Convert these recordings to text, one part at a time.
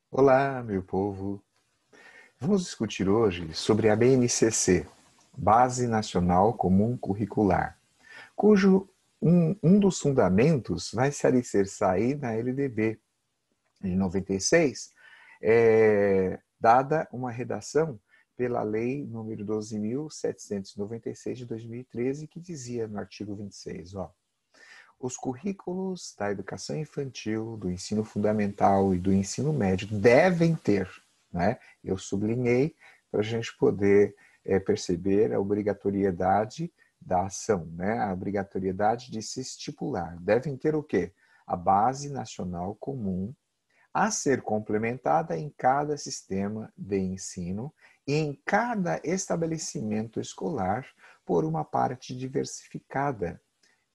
Olá, meu povo. Vamos discutir hoje sobre a BNCC, Base Nacional Comum Curricular, cujo um dos fundamentos vai se alicerçar aí na LDB de 96, dada uma redação pela Lei número 12.796 de 2013, que dizia no artigo 26, os currículos da educação infantil, do ensino fundamental e do ensino médio devem ter, né? Eu sublinhei para a gente poder perceber a obrigatoriedade da ação, né? A obrigatoriedade de se estipular. Devem ter o quê? A base nacional comum a ser complementada em cada sistema de ensino e em cada estabelecimento escolar por uma parte diversificada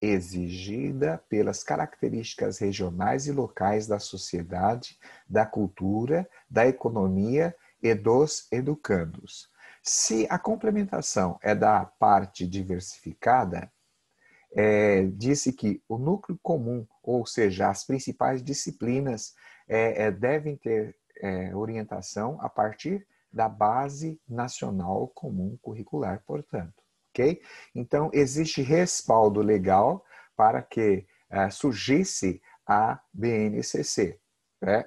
exigida pelas características regionais e locais da sociedade, da cultura, da economia e dos educandos. Se a complementação é da parte diversificada, disse que o núcleo comum, ou seja, as principais disciplinas, devem ter orientação a partir da Base Nacional Comum Curricular, portanto. Ok? Então, existe respaldo legal para que surgisse a BNCC,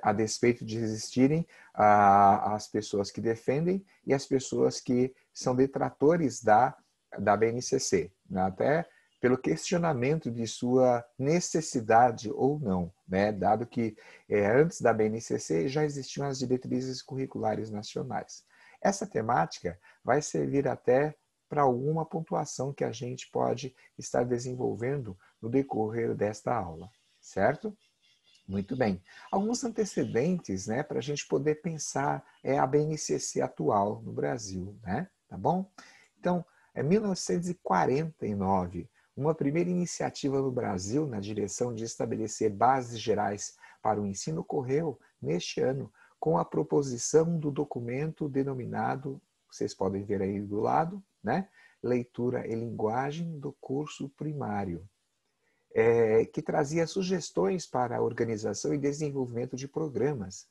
a despeito de existirem as pessoas que defendem e as pessoas que são detratores da BNCC. Até pelo questionamento de sua necessidade ou não, né? Dado que antes da BNCC já existiam as diretrizes curriculares nacionais. Essa temática vai servir até para alguma pontuação que a gente pode estar desenvolvendo no decorrer desta aula, certo? Muito bem. Alguns antecedentes, né, para a gente poder pensar a BNCC atual no Brasil, né? Tá bom? Então, é 1949, uma primeira iniciativa no Brasil na direção de estabelecer bases gerais para o ensino ocorreu neste ano com a proposição do documento denominado, vocês podem ver aí do lado, né? Leitura e linguagem do curso primário, que trazia sugestões para a organização e desenvolvimento de programas,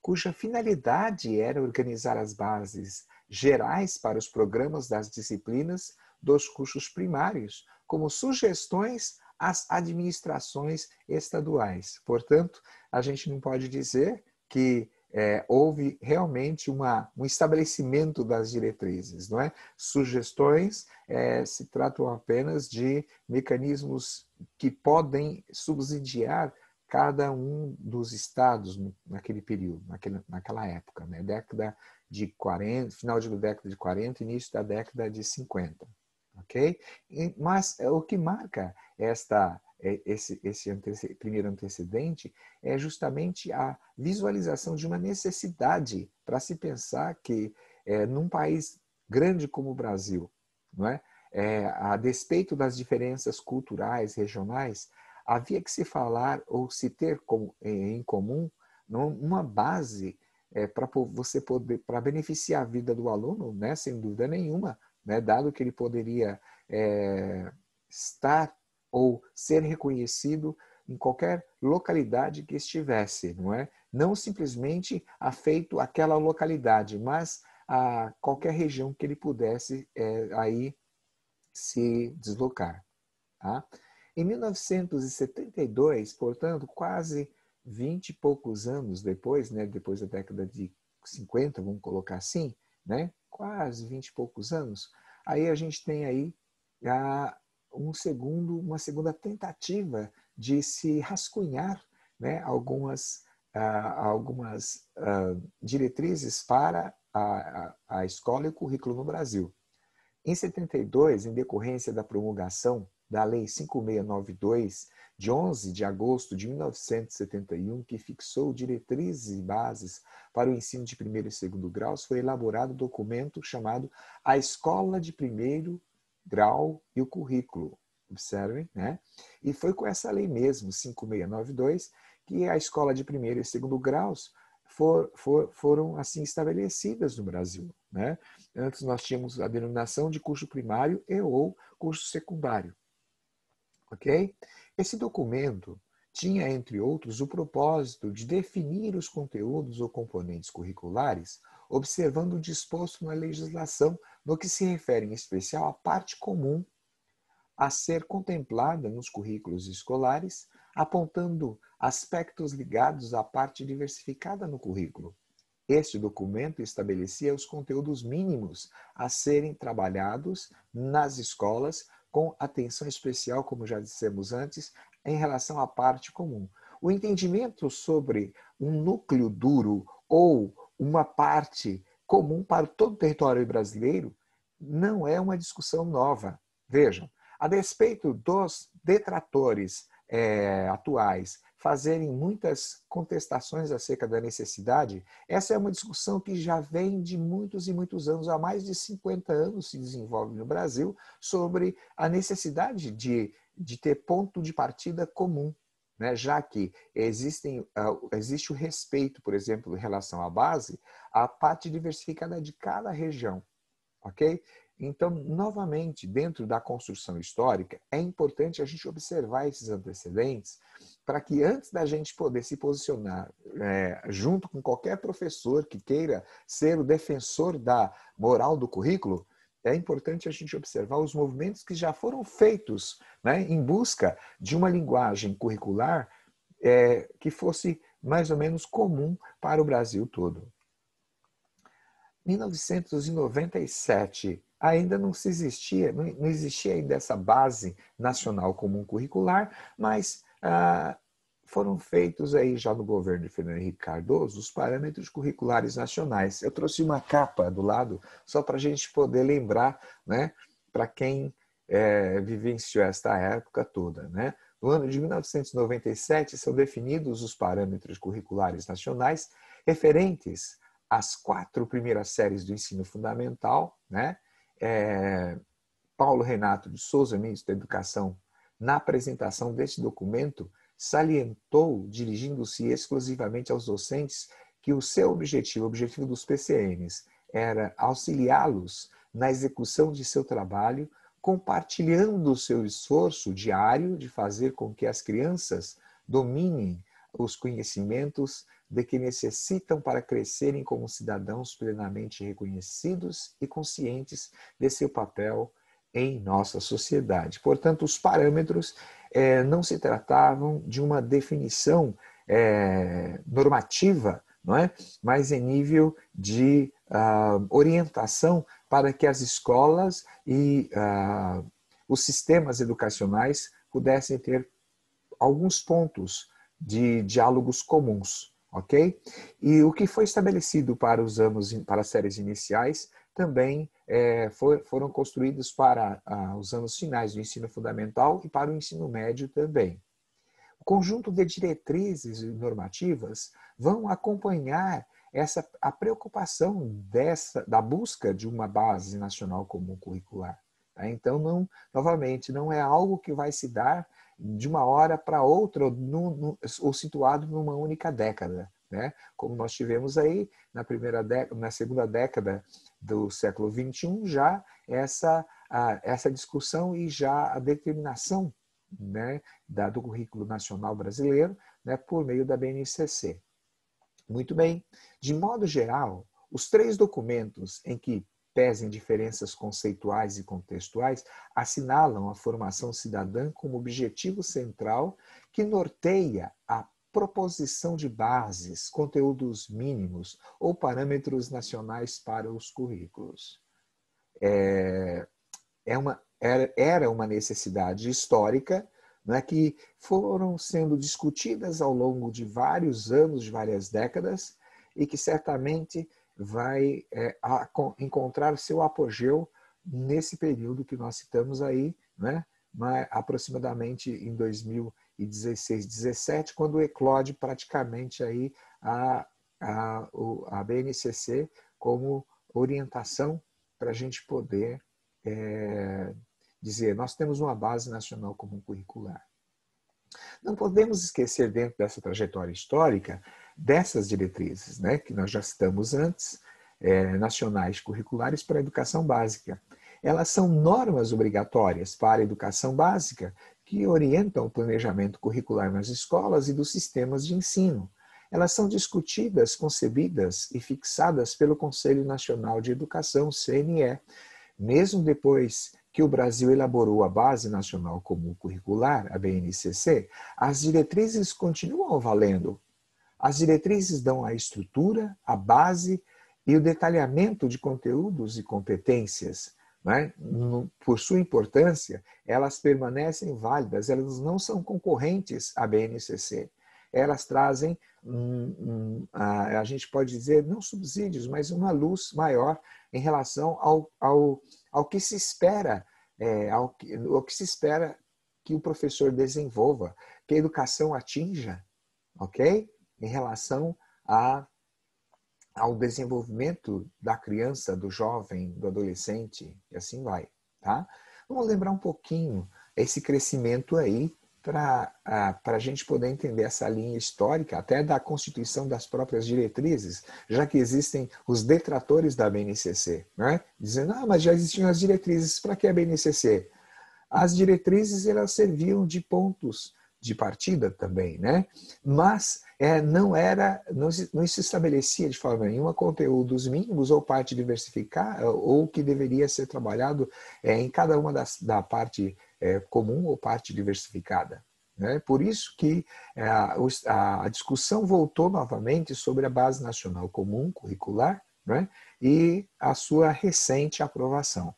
cuja finalidade era organizar as bases gerais para os programas das disciplinas dos cursos primários, como sugestões às administrações estaduais. Portanto, a gente não pode dizer que houve realmente um estabelecimento das diretrizes, não é? Sugestões se tratam apenas de mecanismos que podem subsidiar cada um dos estados naquele período, naquela época, né? Década de 40, final da década de 40, início da década de 50, ok? Mas o que marca esse primeiro antecedente é justamente a visualização de uma necessidade para se pensar que num país grande como o Brasil, não é? A despeito das diferenças culturais, regionais, havia que se falar ou se ter em comum uma base para você poder, para beneficiar a vida do aluno, né, sem dúvida nenhuma, né, dado que ele poderia estar ou ser reconhecido em qualquer localidade que estivesse, não é? Não simplesmente afeito àquela localidade, mas a qualquer região que ele pudesse aí se deslocar. Tá? Em 1972, portanto, quase 20 e poucos anos depois, né, depois da década de 50, vamos colocar assim, né, quase 20 e poucos anos, aí a gente tem aí uma segunda tentativa de se rascunhar, né, algumas diretrizes para a escola e o currículo no Brasil. Em 72, em decorrência da promulgação da Lei 5692, de 11 de agosto de 1971, que fixou diretrizes e bases para o ensino de primeiro e segundo graus, foi elaborado um documento chamado A Escola de Primeiro Grau e o Currículo. Observem, né? E foi com essa lei mesmo, 5692, que a escola de primeiro e segundo graus foram assim estabelecidas no Brasil, né? Antes nós tínhamos a denominação de curso primário e ou curso secundário, ok? Esse documento tinha, entre outros, o propósito de definir os conteúdos ou componentes curriculares, observando o disposto na legislação no que se refere em especial à parte comum a ser contemplada nos currículos escolares, apontando aspectos ligados à parte diversificada no currículo. Este documento estabelecia os conteúdos mínimos a serem trabalhados nas escolas, com atenção especial, como já dissemos antes, em relação à parte comum. O entendimento sobre um núcleo duro ou uma parte comum para todo o território brasileiro não é uma discussão nova. Vejam, a despeito dos detratores atuais fazerem muitas contestações acerca da necessidade, essa é uma discussão que já vem de muitos e muitos anos, há mais de 50 anos se desenvolve no Brasil, sobre a necessidade de ter ponto de partida comum, né? Já que existe o respeito, por exemplo, em relação à base, à parte diversificada de cada região, ok? Então, novamente, dentro da construção histórica, é importante a gente observar esses antecedentes para que antes da gente poder se posicionar junto com qualquer professor que queira ser o defensor da moral do currículo, é importante a gente observar os movimentos que já foram feitos, né, em busca de uma linguagem curricular que fosse mais ou menos comum para o Brasil todo. Em 1997, ainda não existia ainda essa base nacional comum curricular, mas foram feitos aí já no governo de Fernando Henrique Cardoso os parâmetros curriculares nacionais. Eu trouxe uma capa do lado só para a gente poder lembrar, né, para quem vivenciou esta época toda, né? No ano de 1997 são definidos os parâmetros curriculares nacionais referentes às 4 primeiras séries do ensino fundamental, né? Paulo Renato de Souza, ministro da Educação, na apresentação deste documento, salientou, dirigindo-se exclusivamente aos docentes, que o seu objetivo, o objetivo dos PCNs, era auxiliá-los na execução de seu trabalho, compartilhando o seu esforço diário de fazer com que as crianças dominem os conhecimentos de que necessitam para crescerem como cidadãos plenamente reconhecidos e conscientes de seu papel em nossa sociedade. Portanto, os parâmetros não se tratavam de uma definição normativa, não é? Mas em nível de orientação para que as escolas e os sistemas educacionais pudessem ter alguns pontos de diálogos comuns, ok? E o que foi estabelecido para as séries iniciais também foram construídos para os anos finais do ensino fundamental e para o ensino médio também. O conjunto de diretrizes normativas vão acompanhar a preocupação da busca de uma base nacional comum curricular. Tá? Então, novamente, não é algo que vai se dar de uma hora para outra ou situado numa única década, né? Como nós tivemos aí na segunda década do século XXI, já essa discussão e já a determinação, né, do currículo nacional brasileiro, né, por meio da BNCC. Muito bem. De modo geral, os 3 documentos em que pesem diferenças conceituais e contextuais, assinalam a formação cidadã como objetivo central que norteia a proposição de bases, conteúdos mínimos ou parâmetros nacionais para os currículos. Era uma necessidade histórica, né, que foram sendo discutidas ao longo de vários anos, de várias décadas, e que certamente vai encontrar seu apogeu nesse período que nós citamos aí, né, aproximadamente em 2016, 2017, quando eclode praticamente aí a BNCC como orientação para a gente poder dizer, nós temos uma base nacional comum curricular. Não podemos esquecer, dentro dessa trajetória histórica, dessas diretrizes, né, que nós já citamos antes, nacionais curriculares para a educação básica. Elas são normas obrigatórias para a educação básica que orientam o planejamento curricular nas escolas e dos sistemas de ensino. Elas são discutidas, concebidas e fixadas pelo Conselho Nacional de Educação, CNE. Mesmo depois que o Brasil elaborou a Base Nacional Comum Curricular, a BNCC, as diretrizes continuam valendo. As diretrizes dão a estrutura, a base e o detalhamento de conteúdos e competências. Né? Por sua importância, elas permanecem válidas, elas não são concorrentes à BNCC. Elas trazem, a gente pode dizer, não subsídios, mas uma luz maior em relação ao que se espera, ao que se espera que o professor desenvolva, que a educação atinja, ok? Em relação ao desenvolvimento da criança, do jovem, do adolescente, e assim vai. Tá? Vamos lembrar um pouquinho esse crescimento aí para a gente poder entender essa linha histórica, até da constituição das próprias diretrizes, já que existem os detratores da BNCC, né? Dizendo, mas já existiam as diretrizes, para que a BNCC? As diretrizes elas serviam de pontos de partida também, né? Mas não se estabelecia de forma nenhuma conteúdos mínimos ou parte diversificada ou que deveria ser trabalhado em cada uma da parte comum ou parte diversificada. Né? Por isso que a discussão voltou novamente sobre a Base Nacional Comum Curricular, né? E a sua recente aprovação.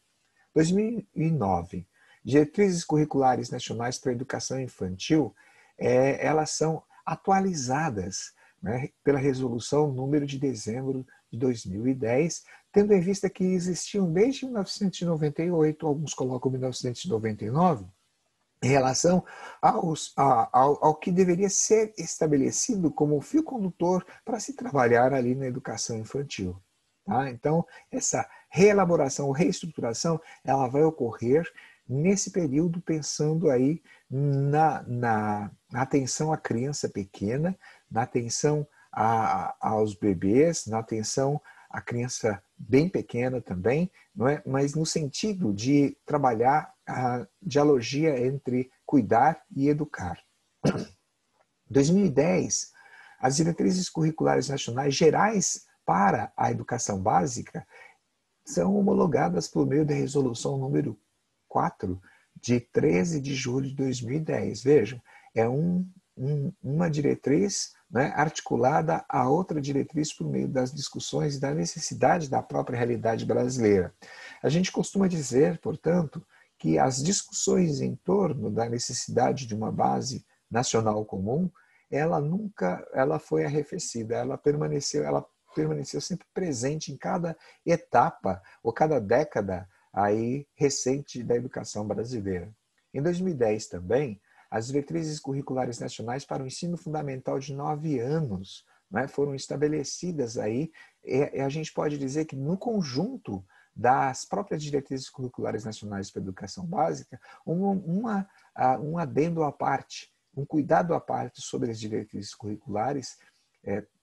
2009. Diretrizes curriculares nacionais para a educação infantil, elas são atualizadas, né, pela resolução número de dezembro de 2010, tendo em vista que existiam desde 1998, alguns colocam 1999, em relação ao que deveria ser estabelecido como fio condutor para se trabalhar ali na educação infantil. Tá? Então, essa reelaboração ou reestruturação, ela vai ocorrer nesse período, pensando aí na atenção à criança pequena, na atenção aos bebês, na atenção à criança bem pequena também, não é? Mas no sentido de trabalhar a dialogia entre cuidar e educar. Em 2010, as diretrizes curriculares nacionais gerais para a educação básica são homologadas por meio da resolução número 4, de 13 de julho de 2010. Vejam, é uma diretriz, né, articulada a outra diretriz por meio das discussões e da necessidade da própria realidade brasileira. A gente costuma dizer, portanto, que as discussões em torno da necessidade de uma base nacional comum, ela foi arrefecida, ela permaneceu sempre presente em cada etapa ou cada década aí recente da educação brasileira. Em 2010 também, as diretrizes curriculares nacionais para o ensino fundamental de 9 anos, né, foram estabelecidas aí, e a gente pode dizer que no conjunto das próprias diretrizes curriculares nacionais para a educação básica, um adendo à parte, um cuidado à parte sobre as diretrizes curriculares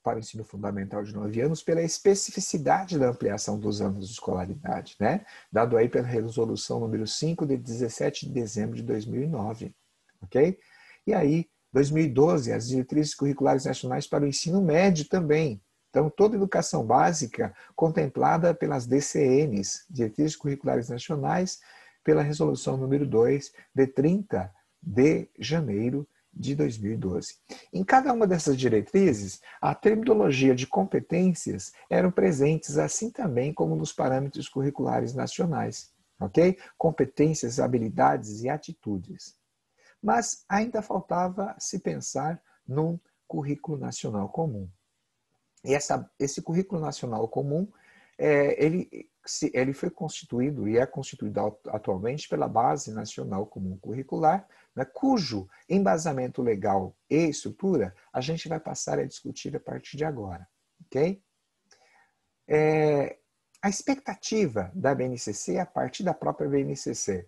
para o ensino fundamental de 9 anos, pela especificidade da ampliação dos anos de escolaridade, né? Dado aí pela resolução número 5, de 17 de dezembro de 2009. Ok? E aí, 2012, as diretrizes curriculares nacionais para o ensino médio também. Então, toda educação básica contemplada pelas DCNs, Diretrizes Curriculares Nacionais, pela resolução número 2, de 30 de janeiro de 2012. Em cada uma dessas diretrizes, a terminologia de competências eram presentes, assim também como nos parâmetros curriculares nacionais. Ok? Competências, habilidades e atitudes. Mas ainda faltava se pensar num currículo nacional comum. E esse currículo nacional comum, ele foi constituído e é constituído atualmente pela Base Nacional Comum Curricular, né, cujo embasamento legal e estrutura a gente vai passar a discutir a partir de agora. Okay? A expectativa da BNCC, a partir da própria BNCC,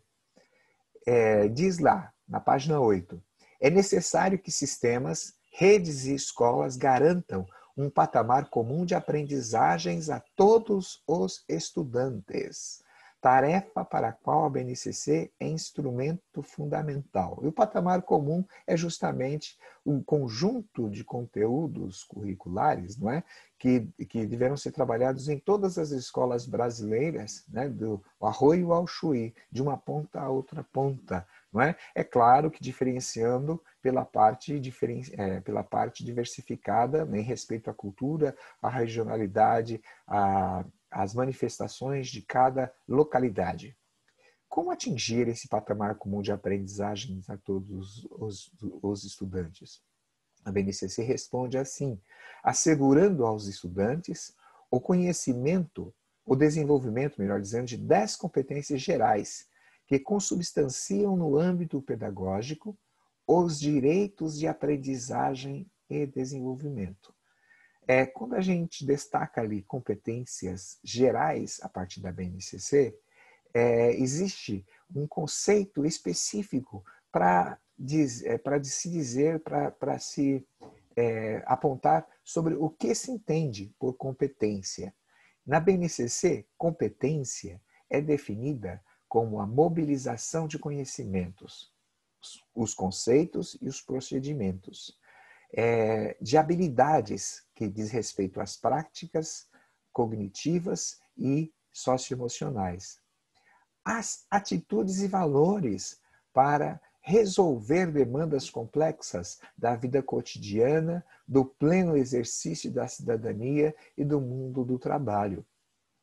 diz lá, na página 8, é necessário que sistemas, redes e escolas garantam um patamar comum de aprendizagens a todos os estudantes. tarefa para a qual a BNCC é instrumento fundamental. E o patamar comum é justamente um conjunto de conteúdos curriculares, não é? que deverão ser trabalhados em todas as escolas brasileiras, né? Do arroio ao chuí, de uma ponta a outra ponta. Não é? É claro que diferenciando pela parte diversificada, né, em respeito à cultura, à regionalidade, às manifestações de cada localidade. Como atingir esse patamar comum de aprendizagem a todos os estudantes? A BNCC responde assim, assegurando aos estudantes o conhecimento, o desenvolvimento, melhor dizendo, de 10 competências gerais que consubstanciam no âmbito pedagógico os direitos de aprendizagem e desenvolvimento. Quando a gente destaca ali competências gerais a partir da BNCC, existe um conceito específico para se dizer, para se apontar sobre o que se entende por competência. Na BNCC, competência é definida como a mobilização de conhecimentos, os conceitos e os procedimentos, de habilidades que diz respeito às práticas cognitivas e socioemocionais, as atitudes e valores para resolver demandas complexas da vida cotidiana, do pleno exercício da cidadania e do mundo do trabalho.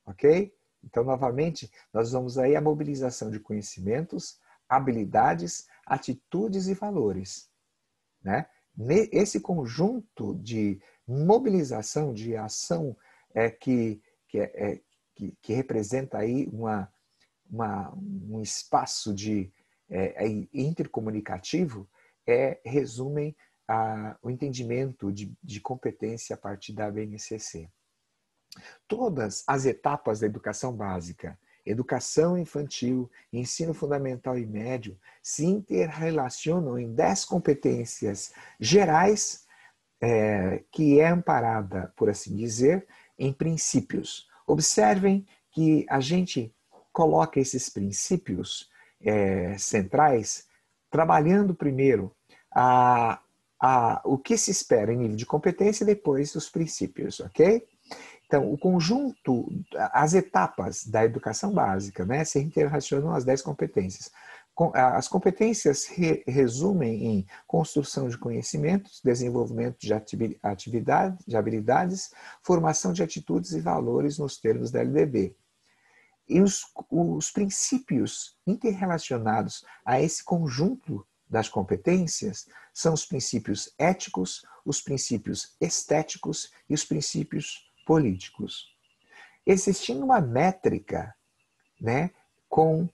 Ok? Então, novamente, nós vamos aí à mobilização de conhecimentos, habilidades, atitudes e valores. Né? Esse conjunto de mobilização, de ação que representa aí um espaço de intercomunicativo, resumem o entendimento de competência a partir da BNCC. Todas as etapas da educação básica, educação infantil, ensino fundamental e médio, se interrelacionam em 10 competências gerais, que é amparada, por assim dizer, em princípios. Observem que a gente coloca esses princípios centrais, trabalhando primeiro o que se espera em nível de competência e depois os princípios, ok? Então, o conjunto, as etapas da educação básica, né, se interrelacionam às 10 competências. As competências resumem em construção de conhecimentos, desenvolvimento de habilidades, formação de atitudes e valores nos termos da LDB. E os princípios interrelacionados a esse conjunto das competências são os princípios éticos, os princípios estéticos e os princípios políticos. Existindo uma métrica, né, com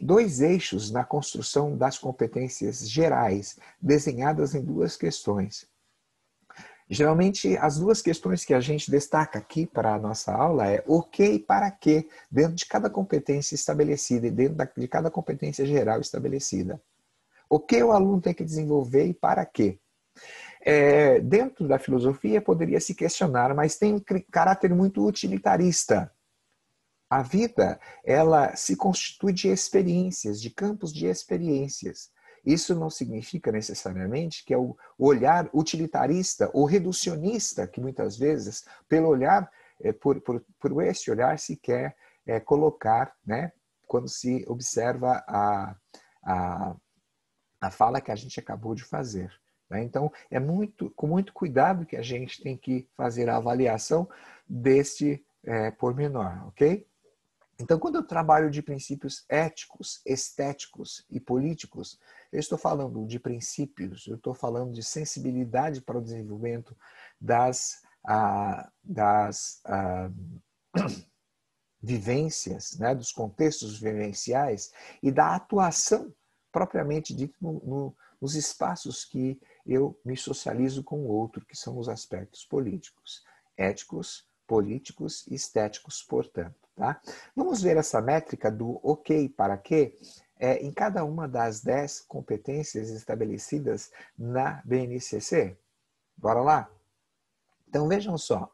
2 eixos na construção das competências gerais, desenhadas em 2 questões. Geralmente, as 2 questões que a gente destaca aqui para a nossa aula é o que e para quê, dentro de cada competência estabelecida e dentro de cada competência geral estabelecida. O que o aluno tem que desenvolver e para quê? Dentro da filosofia poderia se questionar, mas tem um caráter muito utilitarista. A vida, ela se constitui de experiências, de campos de experiências. Isso não significa necessariamente que é o olhar utilitarista ou reducionista que muitas vezes, pelo olhar, por esse olhar se quer colocar, né, quando se observa a fala que a gente acabou de fazer. Né? Então, com muito cuidado que a gente tem que fazer a avaliação deste pormenor, ok? Então, quando eu trabalho de princípios éticos, estéticos e políticos, eu estou falando de princípios, eu estou falando de sensibilidade para o desenvolvimento das vivências, né, dos contextos vivenciais e da atuação propriamente dito nos espaços que eu me socializo com o outro, que são os aspectos políticos, éticos, políticos e estéticos, portanto. Tá? Vamos ver essa métrica do ok para quê em cada uma das 10 competências estabelecidas na BNCC. Bora lá? Então vejam só,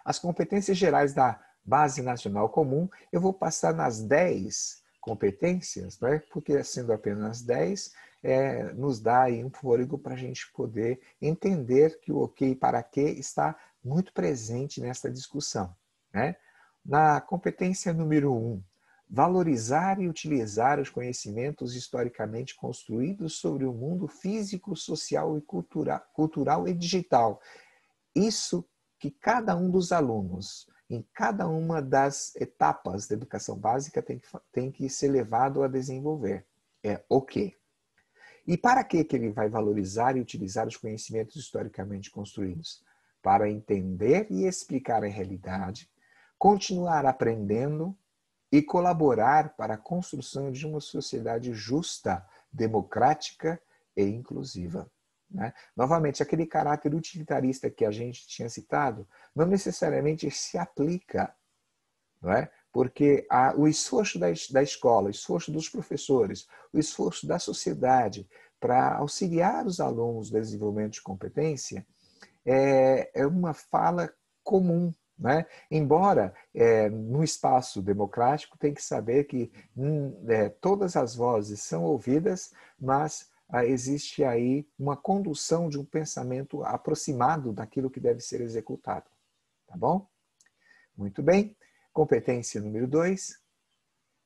as competências gerais da Base nacional comum, eu vou passar nas 10 competências, né? Porque sendo apenas 10, nos dá aí um fôlego para a gente poder entender que o ok para quê está muito presente nessa discussão, né? Na competência número 1, valorizar e utilizar os conhecimentos historicamente construídos sobre o mundo físico, social e cultural e digital. Isso que cada um dos alunos, em cada uma das etapas da educação básica, tem que ser levado a desenvolver. É o quê? E para que ele vai valorizar e utilizar os conhecimentos historicamente construídos? Para entender e explicar a realidade, continuar aprendendo e colaborar para a construção de uma sociedade justa, democrática e inclusiva. Né? Novamente, aquele caráter utilitarista que a gente tinha citado não necessariamente se aplica, não é? Porque o esforço da escola, o esforço dos professores, o esforço da sociedade para auxiliar os alunos no desenvolvimento de competência é uma fala comum. Né? Embora no espaço democrático tem que saber que todas as vozes são ouvidas, mas existe aí uma condução de um pensamento aproximado daquilo que deve ser executado. Tá bom? Muito bem. Competência número 2.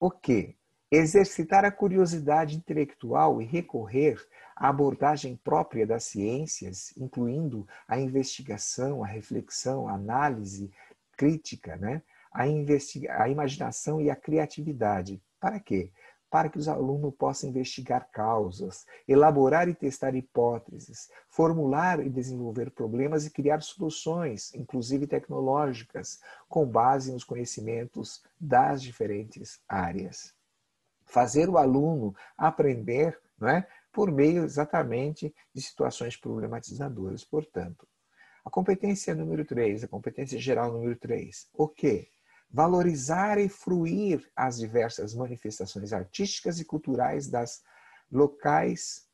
O quê? Exercitar a curiosidade intelectual e recorrer à abordagem própria das ciências, incluindo a investigação, a reflexão, a análise crítica, né? A imaginação e a criatividade. Para quê? Para que os alunos possam investigar causas, elaborar e testar hipóteses, formular e desenvolver problemas e criar soluções, inclusive tecnológicas, com base nos conhecimentos das diferentes áreas. Fazer o aluno aprender, não é, por meio exatamente de situações problematizadoras. Portanto, a competência número 3, a competência geral número 3, o quê? Valorizar e fruir as diversas manifestações artísticas e culturais das locais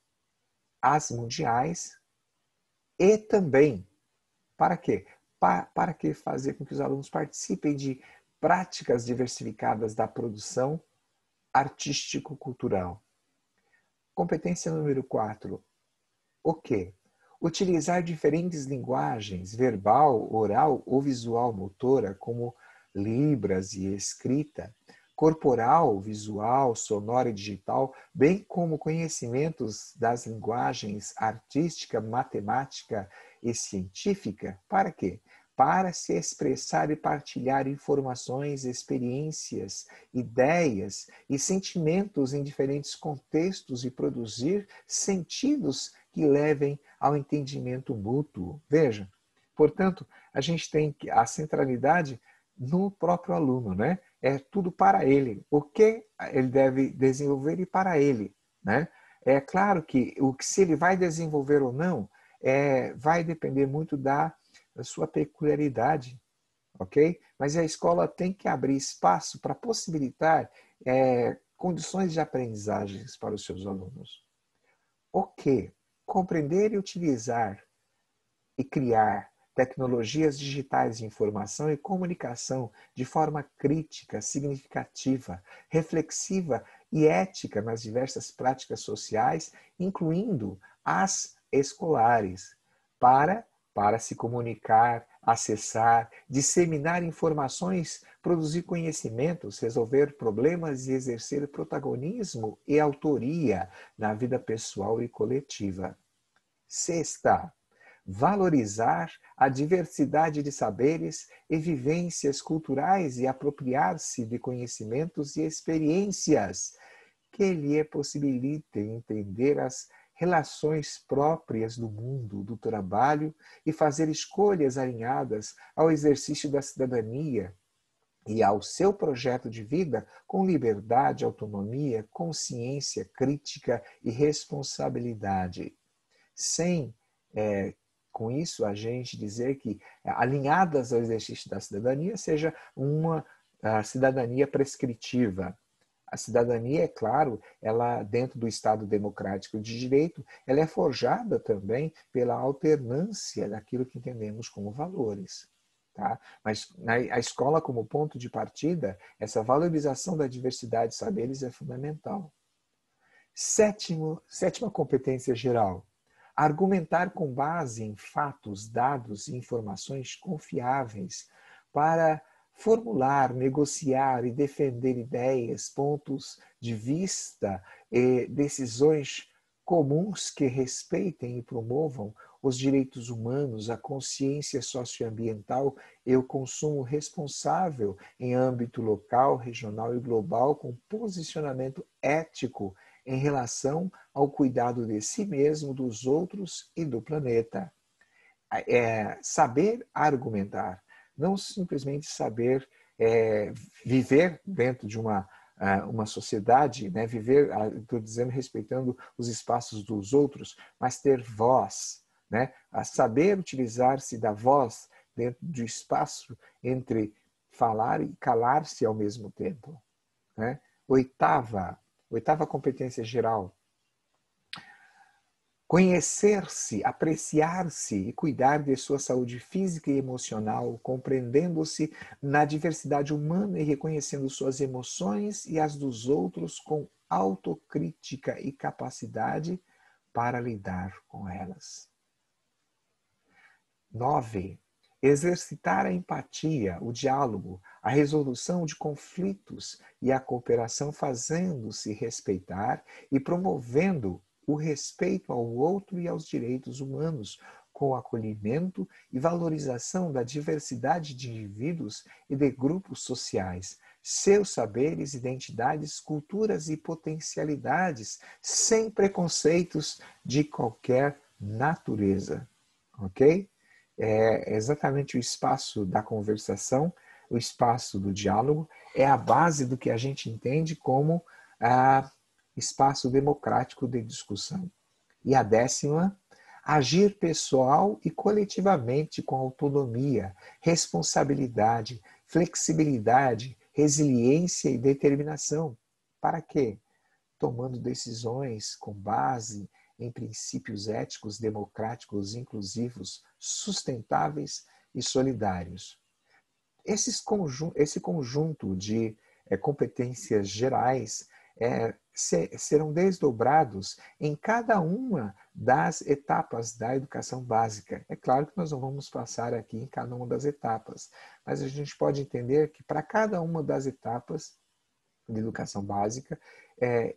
às mundiais e também, para quê? Para que fazer com que os alunos participem de práticas diversificadas da produção artístico-cultural. Competência número 4. O quê? Utilizar diferentes linguagens, verbal, oral ou visual motora, como libras e escrita, corporal, visual, sonora e digital, bem como conhecimentos das linguagens artística, matemática e científica. Para quê? Para se expressar e partilhar informações, experiências, ideias e sentimentos em diferentes contextos e produzir sentidos que levem ao entendimento mútuo. Veja, portanto, a gente tem a centralidade no próprio aluno, né? É tudo para ele. O que ele deve desenvolver e para ele, né? É claro que se ele vai desenvolver ou não vai depender muito da sua peculiaridade, ok? Mas a escola tem que abrir espaço para possibilitar condições de aprendizagens para os seus alunos. O que? Compreender e utilizar e criar tecnologias digitais de informação e comunicação de forma crítica, significativa, reflexiva e ética nas diversas práticas sociais, incluindo as escolares, para se comunicar, acessar, disseminar informações, produzir conhecimentos, resolver problemas e exercer protagonismo e autoria na vida pessoal e coletiva. Sexta, valorizar a diversidade de saberes e vivências culturais e apropriar-se de conhecimentos e experiências que lhe possibilitem entender as relações próprias do mundo, do trabalho e fazer escolhas alinhadas ao exercício da cidadania e ao seu projeto de vida com liberdade, autonomia, consciência crítica e responsabilidade. Sem, com isso, a gente dizer que alinhadas ao exercício da cidadania seja uma cidadania prescritiva. A cidadania, é claro, ela dentro do Estado democrático de direito, ela é forjada também pela alternância daquilo que entendemos como valores. tá? Mas a escola como ponto de partida, essa valorização da diversidade de saberes é fundamental. Sétima competência geral. Argumentar com base em fatos, dados e informações confiáveis para formular, negociar e defender ideias, pontos de vista e decisões comuns que respeitem e promovam os direitos humanos, a consciência socioambiental e o consumo responsável em âmbito local, regional e global, com posicionamento ético em relação ao cuidado de si mesmo, dos outros e do planeta. Saber argumentar, não simplesmente saber viver dentro de uma sociedade, né? Viver, estou dizendo, respeitando os espaços dos outros, mas ter voz, né? A saber utilizar-se da voz dentro do espaço entre falar e calar-se ao mesmo tempo, né? Oitava competência geral. Conhecer-se, apreciar-se e cuidar de sua saúde física e emocional, compreendendo-se na diversidade humana e reconhecendo suas emoções e as dos outros com autocrítica e capacidade para lidar com elas. 9. Exercitar a empatia, o diálogo, a resolução de conflitos e a cooperação, fazendo-se respeitar e promovendo o respeito ao outro e aos direitos humanos, com o acolhimento e valorização da diversidade de indivíduos e de grupos sociais, seus saberes, identidades, culturas e potencialidades, sem preconceitos de qualquer natureza. Ok? É exatamente o espaço da conversação, o espaço do diálogo, é a base do que a gente entende como espaço democrático de discussão. E a 10ª, agir pessoal e coletivamente com autonomia, responsabilidade, flexibilidade, resiliência e determinação. Para quê? Tomando decisões com base em princípios éticos, democráticos, inclusivos, sustentáveis e solidários. Esse conjunto de competências gerais serão desdobrados em cada uma das etapas da educação básica. É claro que nós não vamos passar aqui em cada uma das etapas, mas a gente pode entender que para cada uma das etapas de educação básica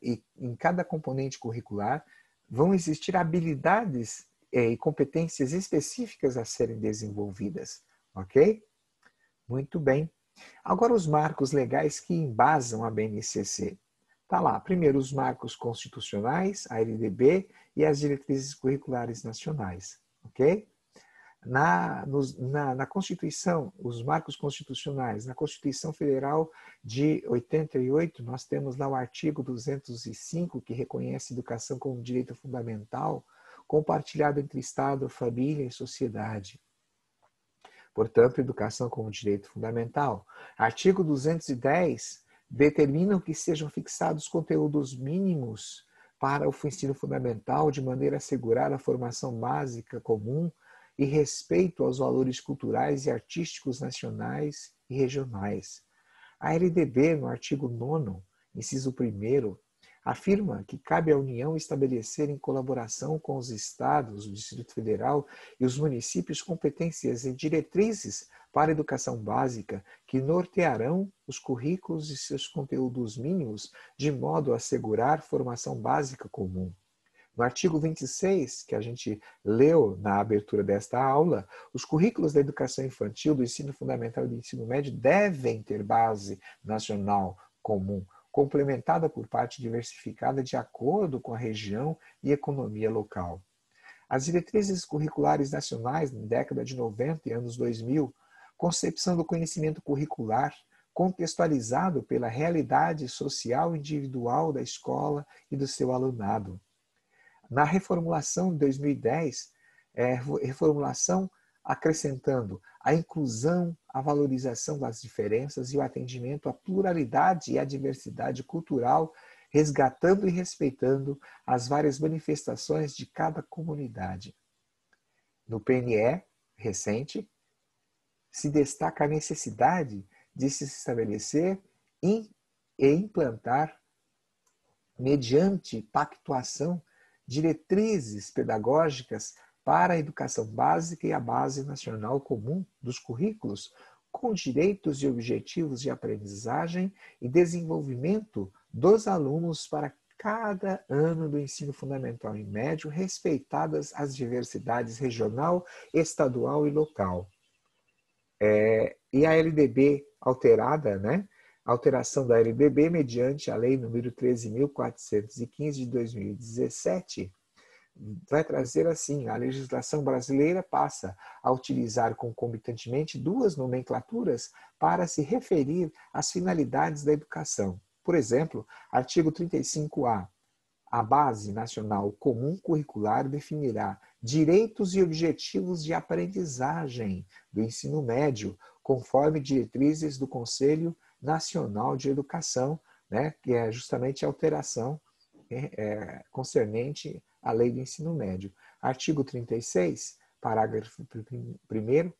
e em cada componente curricular vão existir habilidades e competências específicas a serem desenvolvidas, ok? Muito bem. Agora os marcos legais que embasam a BNCC. Está lá, primeiro os marcos constitucionais, a LDB e as diretrizes curriculares nacionais, ok? Na Constituição, os marcos constitucionais, na Constituição Federal de 88, nós temos lá o artigo 205, que reconhece a educação como direito fundamental, compartilhado entre Estado, família e sociedade. Portanto, educação como direito fundamental. Artigo 210 determina que sejam fixados conteúdos mínimos para o ensino fundamental, de maneira a assegurar a formação básica comum e respeito aos valores culturais e artísticos nacionais e regionais. A LDB, no artigo 9º, inciso 1º, afirma que cabe à União estabelecer, em colaboração com os Estados, o Distrito Federal e os municípios, competências e diretrizes para a educação básica que nortearão os currículos e seus conteúdos mínimos, de modo a assegurar formação básica comum. No artigo 26, que a gente leu na abertura desta aula, os currículos da educação infantil, do ensino fundamental e do ensino médio devem ter base nacional comum, complementada por parte diversificada de acordo com a região e economia local. As diretrizes curriculares nacionais, na década de 90 e anos 2000, concepção do conhecimento curricular, contextualizado pela realidade social individual da escola e do seu alunado. Na reformulação de 2010, reformulação acrescentando a inclusão, a valorização das diferenças e o atendimento à pluralidade e à diversidade cultural, resgatando e respeitando as várias manifestações de cada comunidade. No PNE, recente, se destaca a necessidade de se estabelecer e implantar, mediante pactuação, diretrizes pedagógicas para a educação básica e a base nacional comum dos currículos, com direitos e objetivos de aprendizagem e desenvolvimento dos alunos para cada ano do ensino fundamental e médio, respeitadas as diversidades regional, estadual e local. E a LDB alterada, né? A alteração da LDB mediante a Lei número 13.415 de 2017 vai trazer assim: a legislação brasileira passa a utilizar concomitantemente duas nomenclaturas para se referir às finalidades da educação. Por exemplo, artigo 35A. A Base Nacional Comum Curricular definirá direitos e objetivos de aprendizagem do ensino médio, conforme diretrizes do Conselho Nacional de Educação, né, que é justamente a alteração concernente à Lei do Ensino Médio. Artigo 36, parágrafo 1º,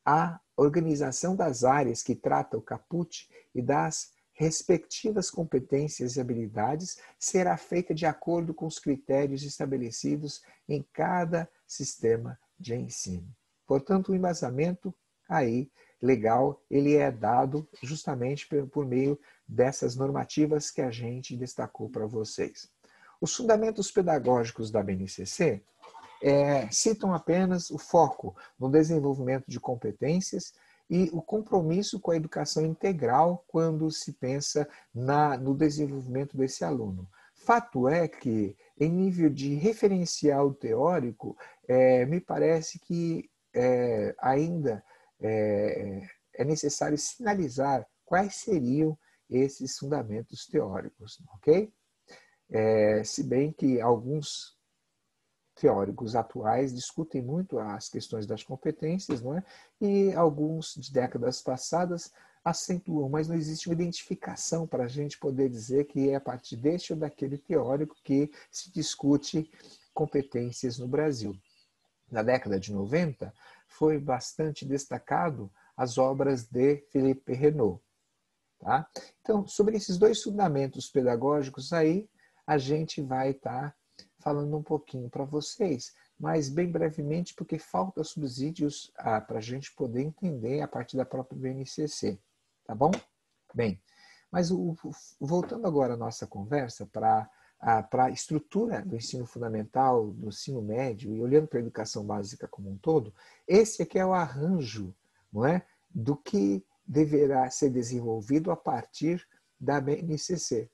a organização das áreas que trata o caput e das respectivas competências e habilidades será feita de acordo com os critérios estabelecidos em cada sistema de ensino. Portanto, o embasamento aí legal, ele é dado justamente por meio dessas normativas que a gente destacou para vocês. Os fundamentos pedagógicos da BNCC citam apenas o foco no desenvolvimento de competências e o compromisso com a educação integral quando se pensa no desenvolvimento desse aluno. Fato é que, em nível de referencial teórico, me parece que ainda é necessário sinalizar quais seriam esses fundamentos teóricos, ok? Se bem que alguns teóricos atuais discutem muito as questões das competências, não é? E alguns de décadas passadas acentuam, mas não existe uma identificação para a gente poder dizer que é a partir deste ou daquele teórico que se discute competências no Brasil. Na década de 90, foi bastante destacado as obras de Philippe Renaud. Tá? Então, sobre esses dois fundamentos pedagógicos aí, a gente vai estar falando um pouquinho para vocês, mas bem brevemente, porque falta subsídios para a gente poder entender a partir da própria BNCC, tá bom? Bem, mas voltando agora à nossa conversa para a estrutura do ensino fundamental, do ensino médio, e olhando para a educação básica como um todo, esse aqui é o arranjo, não é, do que deverá ser desenvolvido a partir da BNCC.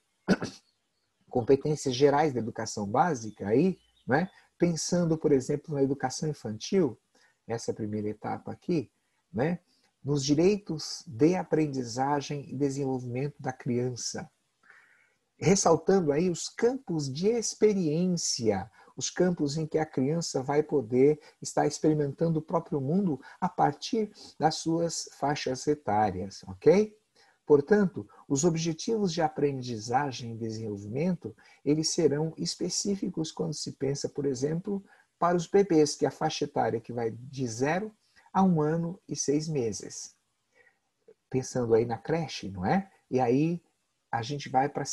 Competências gerais da educação básica aí, né? Pensando, por exemplo, na educação infantil, essa primeira etapa aqui, né? Nos direitos de aprendizagem e desenvolvimento da criança, ressaltando aí os campos de experiência, os campos em que a criança vai poder estar experimentando o próprio mundo a partir das suas faixas etárias, ok? Portanto, os objetivos de aprendizagem e desenvolvimento, eles serão específicos quando se pensa, por exemplo, para os bebês, que é a faixa etária que vai de 0 a 1 ano e 6 meses. Pensando aí na creche, não é? E aí a gente vai para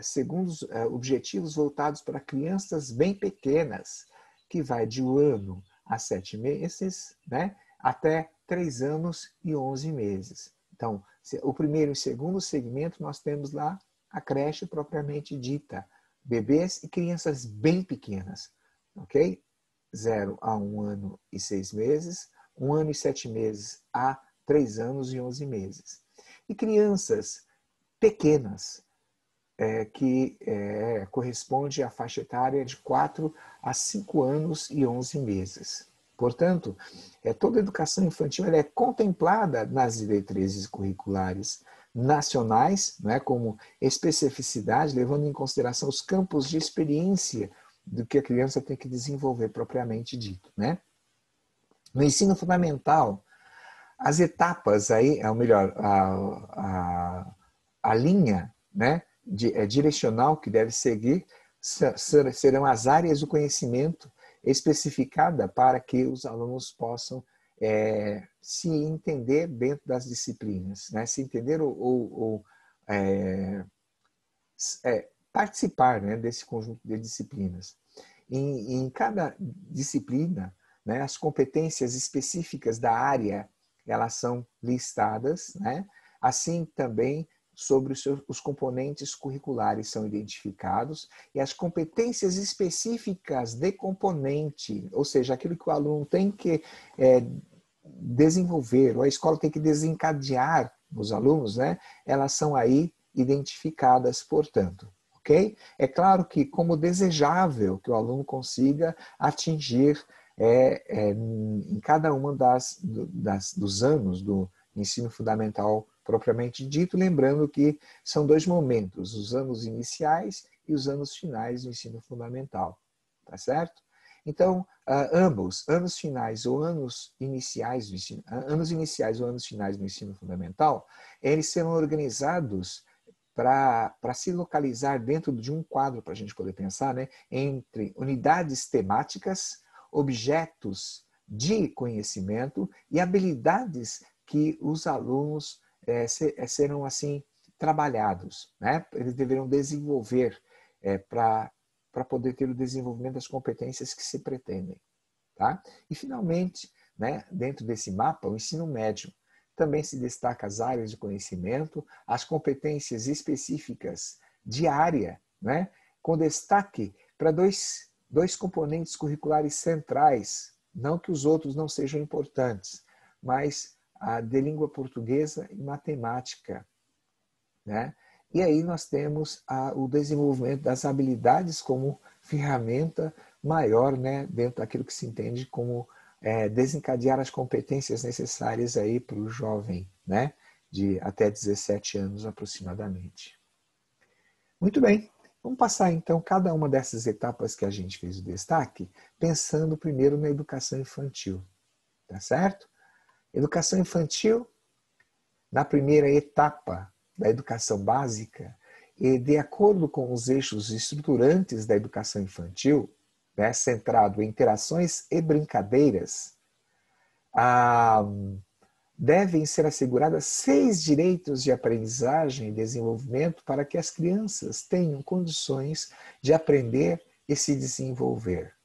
segundos objetivos voltados para crianças bem pequenas, que vai de 1 ano a 7 meses, né? Até 3 anos e 11 meses. Então, o primeiro e segundo segmento, nós temos lá a creche propriamente dita, bebês e crianças bem pequenas, ok? 0 a 1 ano e 6 meses, 1 ano e 7 meses a 3 anos e 11 meses. E crianças pequenas, que corresponde à faixa etária de 4 a 5 anos e 11 meses. Portanto, toda a educação infantil ela é contemplada nas diretrizes curriculares nacionais, né, como especificidade, levando em consideração os campos de experiência do que a criança tem que desenvolver propriamente dito. Né? No ensino fundamental, as etapas aí, ou melhor, a linha, né, direcional que deve seguir serão as áreas do conhecimento especificada para que os alunos possam se entender dentro das disciplinas, né? Se entender ou participar, né, desse conjunto de disciplinas. Em cada disciplina, né, as competências específicas da área elas são listadas, né? Assim também sobre os componentes curriculares são identificados e as competências específicas de componente, ou seja, aquilo que o aluno tem que desenvolver, ou a escola tem que desencadear nos alunos, né? Elas são aí identificadas, portanto. Okay? É claro que como desejável que o aluno consiga atingir em cada uma dos anos do ensino fundamental propriamente dito, lembrando que são 2 momentos, os anos iniciais e os anos finais do ensino fundamental, tá certo? Então, ambos, anos finais ou anos iniciais do ensino, anos iniciais ou anos finais do ensino fundamental, eles serão organizados para se localizar dentro de um quadro, para a gente poder pensar, né, entre unidades temáticas, objetos de conhecimento e habilidades que os alunos serão assim trabalhados, né? Eles deverão desenvolver para poder ter o desenvolvimento das competências que se pretendem, tá? E finalmente, né, dentro desse mapa, o ensino médio também se destaca as áreas de conhecimento, as competências específicas de área, né, com destaque para dois componentes curriculares centrais, não que os outros não sejam importantes, mas a de língua portuguesa e matemática, né? E aí nós temos o desenvolvimento das habilidades como ferramenta maior, né, dentro daquilo que se entende como desencadear as competências necessárias aí para o jovem, né, de até 17 anos aproximadamente. Muito bem, vamos passar então cada uma dessas etapas que a gente fez o destaque, pensando primeiro na educação infantil, tá certo? Educação infantil, na primeira etapa da educação básica, e de acordo com os eixos estruturantes da educação infantil, né, centrado em interações e brincadeiras, devem ser asseguradas 6 direitos de aprendizagem e desenvolvimento para que as crianças tenham condições de aprender e se desenvolver,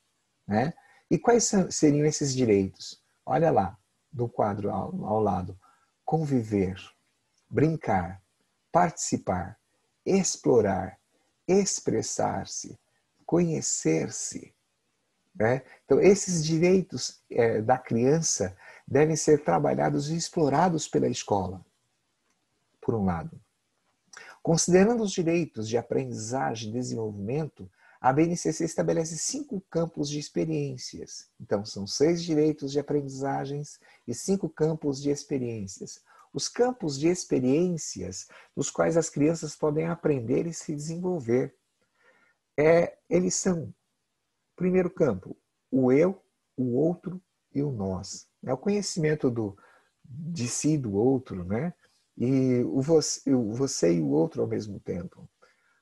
né? E quais seriam esses direitos? Olha lá, do quadro ao lado. Conviver, brincar, participar, explorar, expressar-se, conhecer-se. Né? Então, esses direitos da criança devem ser trabalhados e explorados pela escola, por um lado. Considerando os direitos de aprendizagem e desenvolvimento, a BNCC estabelece 5 campos de experiências. Então, são 6 direitos de aprendizagens e 5 campos de experiências. Os campos de experiências nos quais as crianças podem aprender e se desenvolver. Eles são, primeiro campo, o eu, o outro e o nós. É o conhecimento de si e do outro, né? E o você e o outro ao mesmo tempo.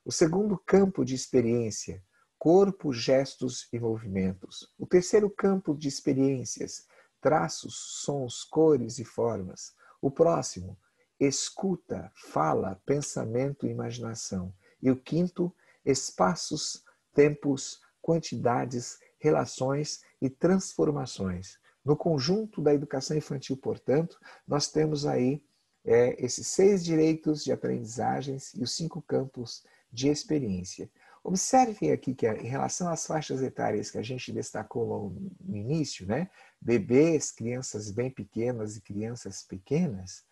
O segundo campo de experiência, corpo, gestos e movimentos. O terceiro campo de experiências, traços, sons, cores e formas. O próximo, escuta, fala, pensamento e imaginação. E o quinto, espaços, tempos, quantidades, relações e transformações. No conjunto da educação infantil, portanto, nós temos aí esses 6 direitos de aprendizagens e os 5 campos de experiência. Observem aqui que em relação às faixas etárias que a gente destacou no início, né? Bebês, crianças bem pequenas e crianças pequenas,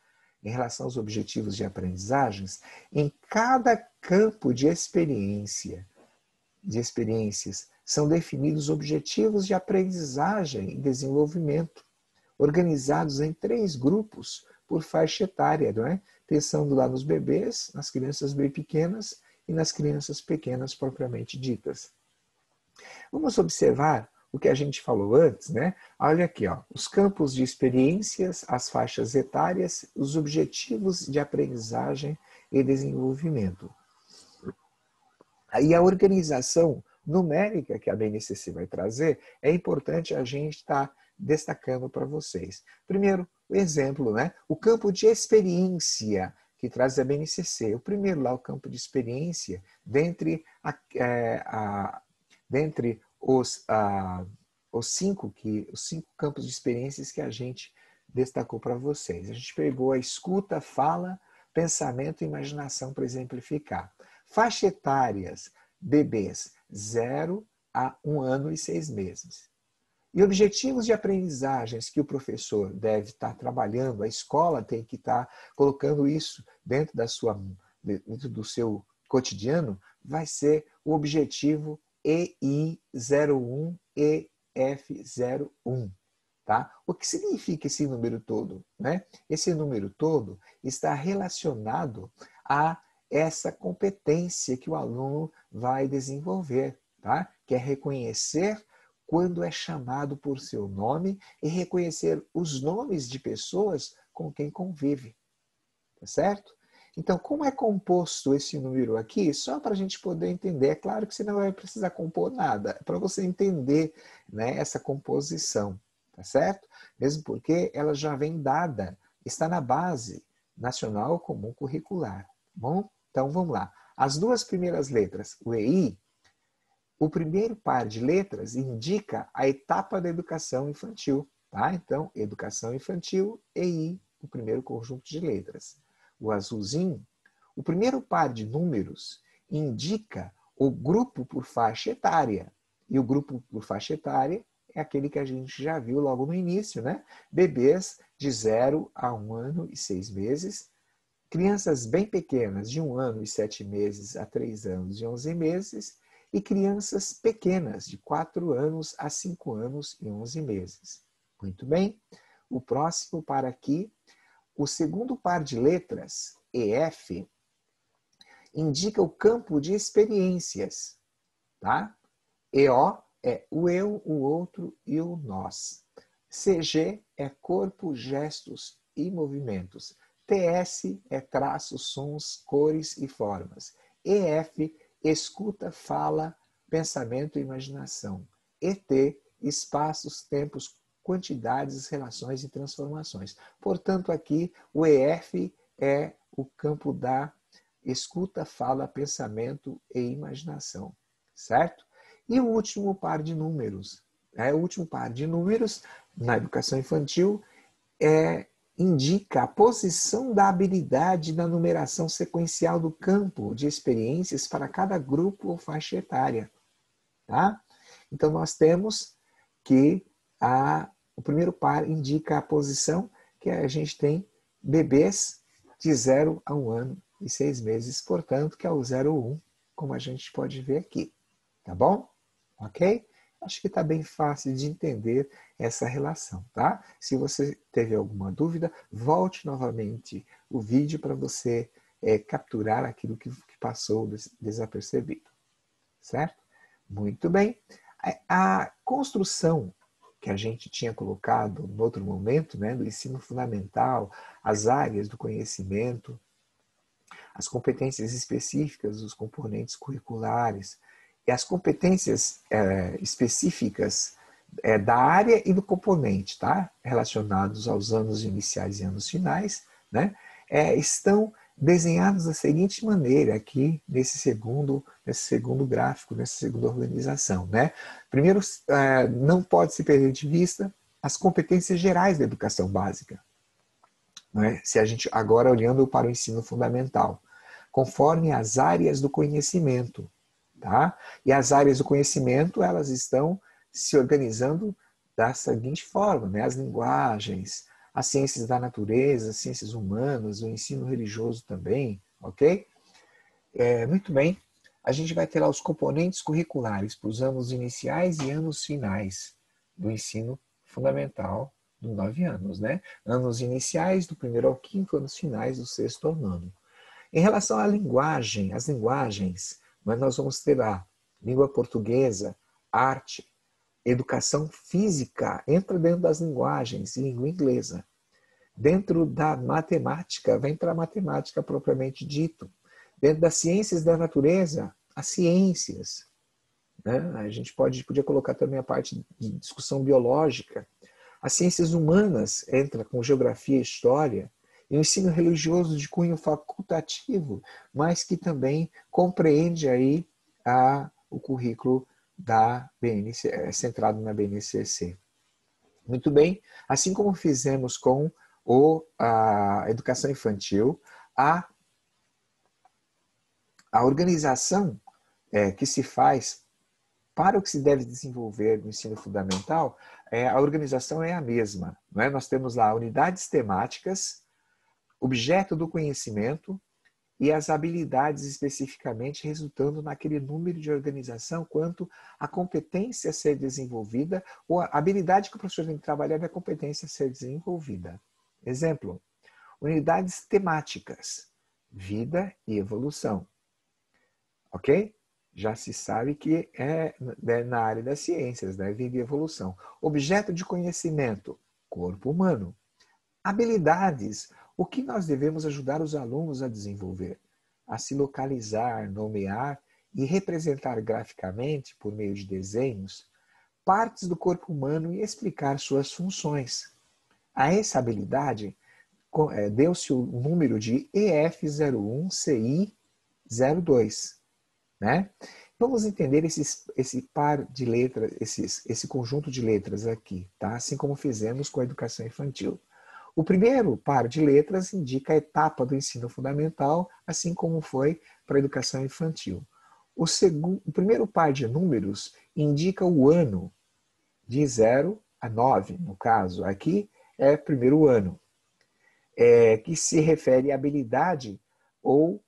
em relação aos objetivos de aprendizagens, em cada campo de experiências, são definidos objetivos de aprendizagem e desenvolvimento, organizados em 3 grupos por faixa etária, não é? Pensando lá nos bebês, nas crianças bem pequenas e nas crianças pequenas propriamente ditas. Vamos observar o que a gente falou antes, né? Olha aqui, ó, os campos de experiências, as faixas etárias, os objetivos de aprendizagem e desenvolvimento. Aí a organização numérica que a BNCC vai trazer, é importante a gente estar destacando para vocês. Primeiro, o exemplo, né? O campo de experiência que traz a BNCC. O primeiro lá, o campo de experiência, dentre os cinco campos de experiências que a gente destacou para vocês. A gente pegou a escuta, fala, pensamento e imaginação para exemplificar. Faixa etárias, bebês, 0 a 1 ano e 6 meses. E objetivos de aprendizagens que o professor deve estar trabalhando, a escola tem que estar colocando isso dentro do seu cotidiano, vai ser o objetivo EI01 EF01. Tá? O que significa esse número todo? Né? Esse número todo está relacionado a essa competência que o aluno vai desenvolver, tá? Que é reconhecer quando é chamado por seu nome e reconhecer os nomes de pessoas com quem convive. Tá certo? Então, como é composto esse número aqui? Só para a gente poder entender. É claro que você não vai precisar compor nada. É para você entender, né, essa composição. Tá certo? Mesmo porque ela já vem dada. Está na base nacional comum curricular. Tá bom? Então, vamos lá. As duas primeiras letras, o EI, o primeiro par de letras indica a etapa da educação infantil. Tá? Então, educação infantil, EI, o primeiro conjunto de letras. O azulzinho, o primeiro par de números indica o grupo por faixa etária. E o grupo por faixa etária é aquele que a gente já viu logo no início, né? Bebês de 0 a 1 ano e 6 meses, crianças bem pequenas, de 1 ano e 7 meses a 3 anos e 11 meses, e crianças pequenas, de 4 anos a 5 anos e 11 meses. Muito bem. O próximo par aqui, o segundo par de letras, EF, indica o campo de experiências. Tá? EO é o eu, o outro e o nós. CG é corpo, gestos e movimentos. TS é traços, sons, cores e formas. EF, escuta, fala, pensamento e imaginação. ET, espaços, tempos, quantidades, relações e transformações. Portanto, aqui o EF é o campo da escuta, fala, pensamento e imaginação. Certo? E o último par de números. O último par de números na educação infantil indica a posição da habilidade na numeração sequencial do campo de experiências para cada grupo ou faixa etária. Tá? Então, nós temos que o primeiro par indica a posição que a gente tem bebês de 0 a 1 ano e 6 meses, portanto, que é o 0 ou 1, como a gente pode ver aqui. Tá bom? Ok? Acho que está bem fácil de entender essa relação, tá? Se você teve alguma dúvida, volte novamente o vídeo para você capturar aquilo que passou desapercebido. Certo? Muito bem. A construção que a gente tinha colocado no outro momento, né, do ensino fundamental, as áreas do conhecimento, as competências específicas, os componentes curriculares, e as competências específicas da área e do componente, tá? Relacionados aos anos iniciais e anos finais, né? Estão desenhados da seguinte maneira aqui nesse segundo gráfico, nessa segunda organização, né? Primeiro, não pode se perder de vista as competências gerais da educação básica, né? Se a gente agora olhando para o ensino fundamental, conforme as áreas do conhecimento. Tá? E as áreas do conhecimento, elas estão se organizando da seguinte forma, né? As linguagens, as ciências da natureza, as ciências humanas, o ensino religioso também, ok? Muito bem, a gente vai ter lá os componentes curriculares para os anos iniciais e anos finais do ensino fundamental dos 9 anos, né? Anos iniciais do 1º ao 5º, anos finais do 6º ao 9º. Em relação à linguagem, as linguagens, mas nós vamos ter lá língua portuguesa, arte, educação física, entra dentro das linguagens, e língua inglesa. Dentro da matemática, vem para a matemática propriamente dito. Dentro das ciências da natureza, as ciências. Né? A gente podia colocar também a parte de discussão biológica, As ciências humanas entra com geografia e história, e o ensino religioso de cunho facultativo, mas que também compreende aí o currículo da BNC, centrado na BNCC. Muito bem, assim como fizemos com a educação infantil, a organização que se faz para o que se deve desenvolver no ensino fundamental, a organização é a mesma. Não é? Nós temos lá unidades temáticas, objeto do conhecimento e as habilidades especificamente resultando naquele número de organização quanto a competência a ser desenvolvida ou a habilidade que o professor tem que trabalhar é a competência a ser desenvolvida. Exemplo, unidades temáticas, vida e evolução. Ok? Já se sabe que é na área das ciências, né? Vida e evolução. Objeto de conhecimento, corpo humano. Habilidades, o que nós devemos ajudar os alunos a desenvolver? A se localizar, nomear e representar graficamente, por meio de desenhos, partes do corpo humano e explicar suas funções. A essa habilidade deu-se o número de EF01CI02. Né? Vamos entender esse par de letras, esse conjunto de letras aqui, tá? Assim como fizemos com a educação infantil. O primeiro par de letras indica a etapa do ensino fundamental, assim como foi para a educação infantil. O primeiro par de números indica o ano, de 0 a 9, no caso. Aqui é primeiro ano, que se refere à habilidade ou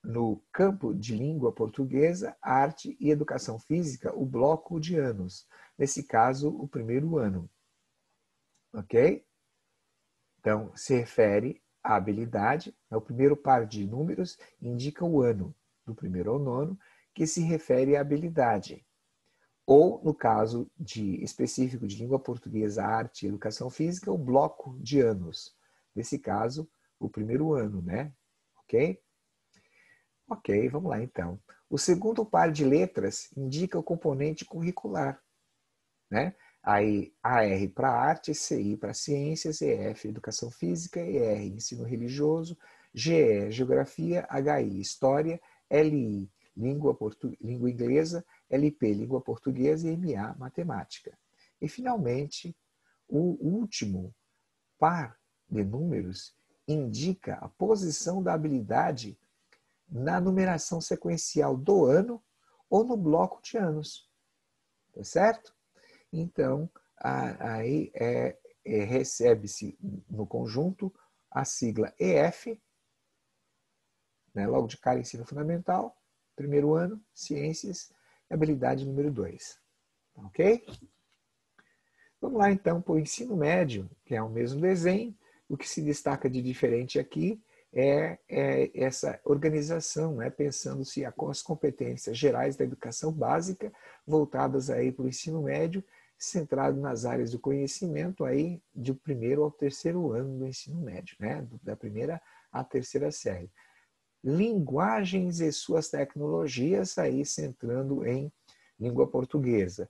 no campo de língua portuguesa, arte e educação física, o bloco de anos. Nesse caso, o primeiro ano. Ok? Então, se refere à habilidade. O primeiro par de números indica o ano, do primeiro ao nono, que se refere à habilidade. Ou, no caso específico de língua portuguesa, arte e educação física, o bloco de anos. Nesse caso, o primeiro ano, né? Ok? Ok, vamos lá então. O segundo par de letras indica o componente curricular, né? Aí AR para arte, CI para ciências, EF educação física, ER ensino religioso, GE geografia, HI história, LI língua inglesa, LP língua portuguesa e MA matemática. E finalmente, o último par de números indica a posição da habilidade na numeração sequencial do ano ou no bloco de anos. Tá certo? Então, aí recebe-se no conjunto a sigla EF, né, logo de cara, ensino fundamental, primeiro ano, ciências, habilidade número 2. Ok? Vamos lá então para o ensino médio, que é o mesmo desenho. O que se destaca de diferente aqui é essa organização, né? Pensando-se as competências gerais da educação básica, voltadas aí para o ensino médio, centrado nas áreas do conhecimento aí do primeiro ao terceiro ano do ensino médio, né? Da primeira à terceira série. Linguagens e suas tecnologias, aí centrando em língua portuguesa.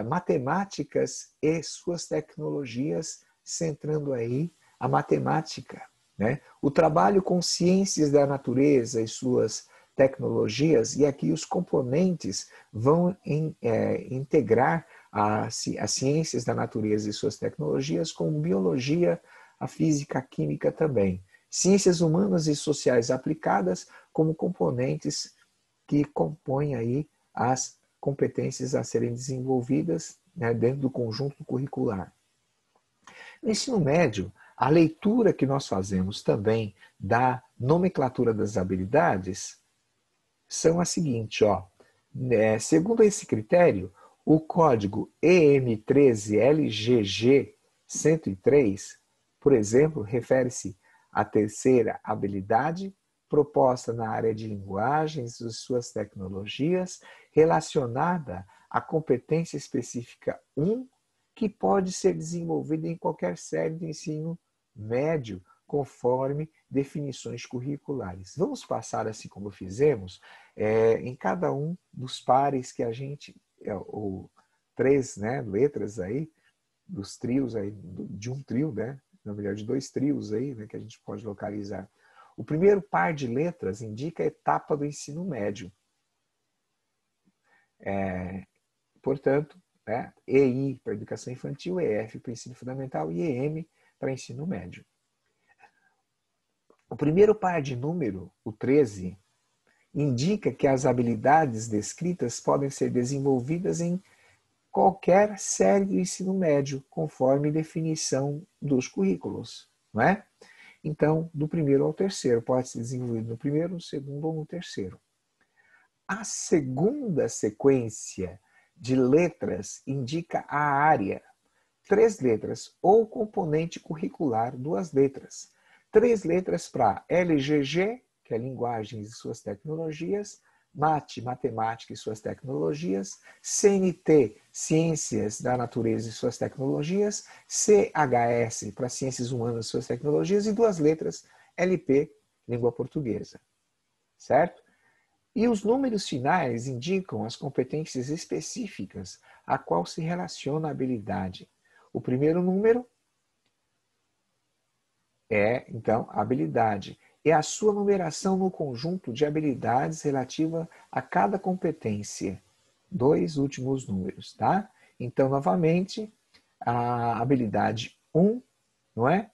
Matemáticas e suas tecnologias, centrando aí a matemática. Né? O trabalho com ciências da natureza e suas tecnologias, e aqui os componentes vão integrar as ciências da natureza e suas tecnologias com biologia, a física, a química também. Ciências humanas e sociais aplicadas como componentes que compõem aí as competências a serem desenvolvidas, né, dentro do conjunto curricular. No ensino médio, a leitura que nós fazemos também da nomenclatura das habilidades são a seguinte, ó. Segundo esse critério, o código EM13LGG 103, por exemplo, refere-se à terceira habilidade proposta na área de linguagens e suas tecnologias, relacionada à competência específica 1, que pode ser desenvolvida em qualquer série de ensino médio, conforme definições curriculares. Vamos passar, assim como fizemos, em cada um dos pares que a gente, ou 3, né, letras aí, dos trios aí, de um trio, né? Na verdade, de dois trios aí, né, que a gente pode localizar. O primeiro par de letras indica a etapa do ensino médio. Portanto, né, EI para educação infantil, EF para ensino fundamental e EM para ensino médio. O primeiro par de número, o 13, indica que as habilidades descritas podem ser desenvolvidas em qualquer série do ensino médio, conforme definição dos currículos, não é? Então, do primeiro ao terceiro, pode ser desenvolvido no primeiro, no segundo ou no terceiro. A segunda sequência de letras indica a área, 3 letras, ou componente curricular, 2 letras. 3 letras para LGG, que é Linguagens e Suas Tecnologias, Matemática e Suas Tecnologias, CNT, Ciências da Natureza e Suas Tecnologias, CHS, para Ciências Humanas e Suas Tecnologias, e 2 letras, LP, Língua Portuguesa. Certo? E os números finais indicam as competências específicas a qual se relaciona a habilidade. O primeiro número é, então, a habilidade. É a sua numeração no conjunto de habilidades relativa a cada competência. 2 últimos números, tá? Então, novamente, a habilidade 1, não é?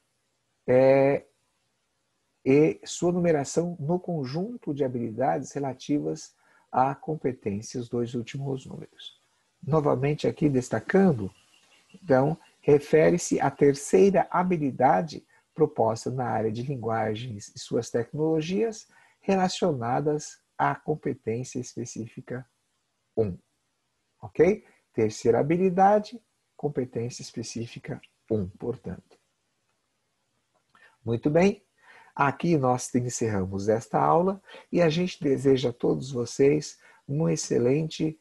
E sua numeração no conjunto de habilidades relativas à competência, os 2 últimos números. Novamente aqui destacando, então, refere-se à terceira habilidade proposta na área de linguagens e suas tecnologias relacionadas à competência específica 1. Ok? Terceira habilidade, competência específica 1, portanto. Muito bem. Aqui nós encerramos esta aula e a gente deseja a todos vocês uma excelente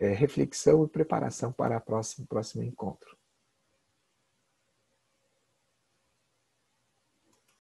reflexão e preparação para o próximo encontro.